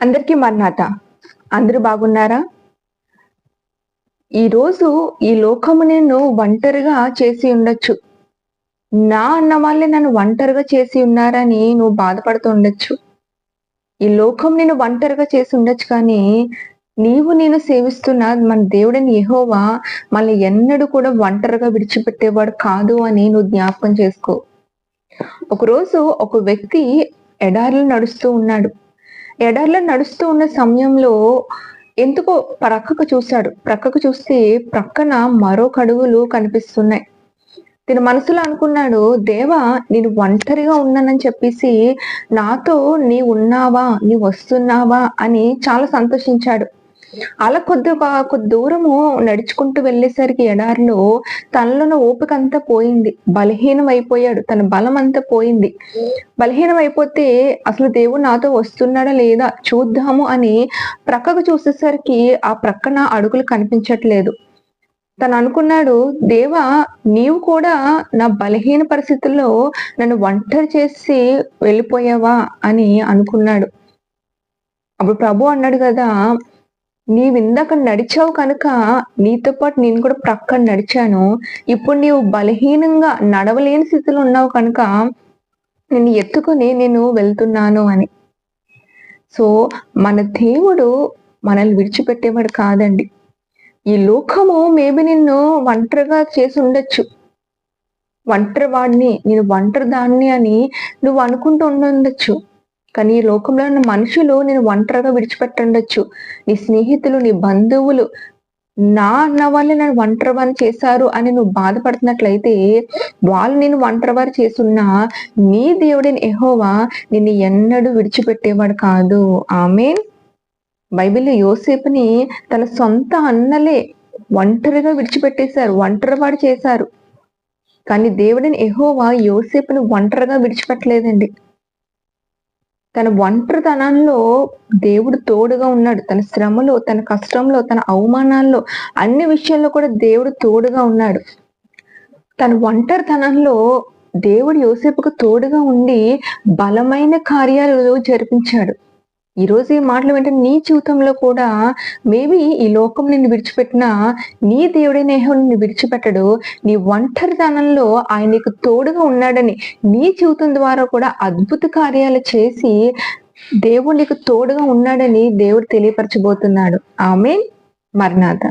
అందరికీ మన్నాత. అందరూ బాగున్నారా? ఈరోజు ఈ లోకము నిన్ను ఒంటరిగా చేసి ఉండొచ్చు. నా అన్న వాళ్ళే నన్ను ఒంటరిగా చేసి ఉన్నారని నువ్వు బాధపడుతూ ఉండొచ్చు. ఈ లోకం నిన్ను ఒంటరిగా చేసి ఉండొచ్చు కానీ, నేను సేవిస్తున్న మన దేవుడైన యెహోవా మనల్ని ఎన్నడూ కూడా ఒంటరిగా విడిచిపెట్టేవాడు కాదు అని నువ్వు జ్ఞాపకం చేసుకో. ఒకరోజు ఒక వ్యక్తి ఎడారిలో నడుస్తూ ఉన్నాడు. ఎడారిలో నడుస్తూ ఉన్న సమయంలో ఎందుకో ప్రక్కకు చూశాడు. ప్రక్కకు చూస్తే ప్రక్కన మరో కడుగులు కనిపిస్తున్నాయి. తన మనసులో అనుకున్నాడు, దేవా నేను ఒంటరిగా ఉన్నానని చెప్పేసి నాతో నీవున్నావా? నీవొస్తున్నావా? అని చాలా సంతోషించాడు. అలా కొద్ది దూరము నడుచుకుంటూ వెళ్ళేసరికి ఎడారిలో తనలోని ఓపికంతా పోయింది. బలహీనం అయిపోయాడు. తన బలం అంతా పోయింది. బలహీనం అయిపోతే అసలు దేవుడు నాతో వస్తున్నాడా లేదా చూద్దాము అని ప్రక్కకు చూసేసరికి ఆ ప్రక్కన అడుగులు కనిపించట్లేదు. తను అనుకున్నాడు, దేవా నీవు కూడా నా బలహీన పరిస్థితుల్లో నన్ను ఒంటరి చేసి వెళ్ళిపోయావా అని అనుకున్నాడు. అప్పుడు ప్రభు అన్నాడు కదా, నీవిందాక నడిచావు కనుక నీతో పాటు నేను కూడా ప్రక్కన నడిచాను. ఇప్పుడు నీవు బలహీనంగా నడవలేని స్థితిలో ఉన్నావు కనుక నిన్ను ఎత్తుకొని నేను వెళ్తున్నాను అని. సో మన దేవుడు మనల్ని విడిచిపెట్టేవాడు కాదండి. ఈ లోకము మేబీ నిన్ను ఒంటరిగా చేసి ఉండొచ్చు. ఒంటరి వాడిని, నేను ఒంటరి దాన్ని అని నువ్వు అనుకుంటూ ఉండుండొచ్చు. కానీ ఈ లోకంలో ఉన్న మనుషులు నేను ఒంటరిగా విడిచిపెట్టుండొచ్చు. నీ స్నేహితులు, నీ బంధువులు నా అన్న వాళ్ళే నన్ను ఒంటరివారిని చేశారు అని నువ్వు బాధపడుతున్నట్లయితే, వాళ్ళు నేను ఒంటరివారు చేసున్నా నీ దేవుడైన యెహోవా నిన్ను ఎన్నడూ విడిచిపెట్టేవాడు కాదు. ఆమేన్. బైబిల్‌లో యోసేపుని తన సొంత అన్నలే ఒంటరిగా విడిచిపెట్టేశారు. ఒంటరివాడు చేశారు. కానీ దేవుడైన యెహోవా యోసేపుని ఒంటరిగా విడిచిపెట్టలేదండి. తన ఒంటరితనంలో దేవుడు తోడుగా ఉన్నాడు. తన శ్రమలో, తన కష్టంలో, తన అవమానాల్లో అన్ని విషయాల్లో కూడా దేవుడు తోడుగా ఉన్నాడు. తన ఒంటరితనంలో దేవుడు యోసేపుకు తోడుగా ఉండి బలమైన కార్యాలు జరిపించాడు. ఈరోజు ఈ మాటలు వింటే నీ జీవితంలో కూడా మేబీ ఈ లోకం నిన్ను విడిచిపెట్టినా నీ దేవుడైన యెహోవా నిన్ను విడిచిపెట్టడు. నీ ఒంటరితనంలో ఆయన నీకు తోడుగా ఉన్నాడని నీ జీవితం ద్వారా కూడా అద్భుత కార్యాలు చేసి దేవుడు నీకు తోడుగా ఉన్నాడని దేవుడు తెలియపరచబోతున్నాడు. ఆమేన్. మరణాత.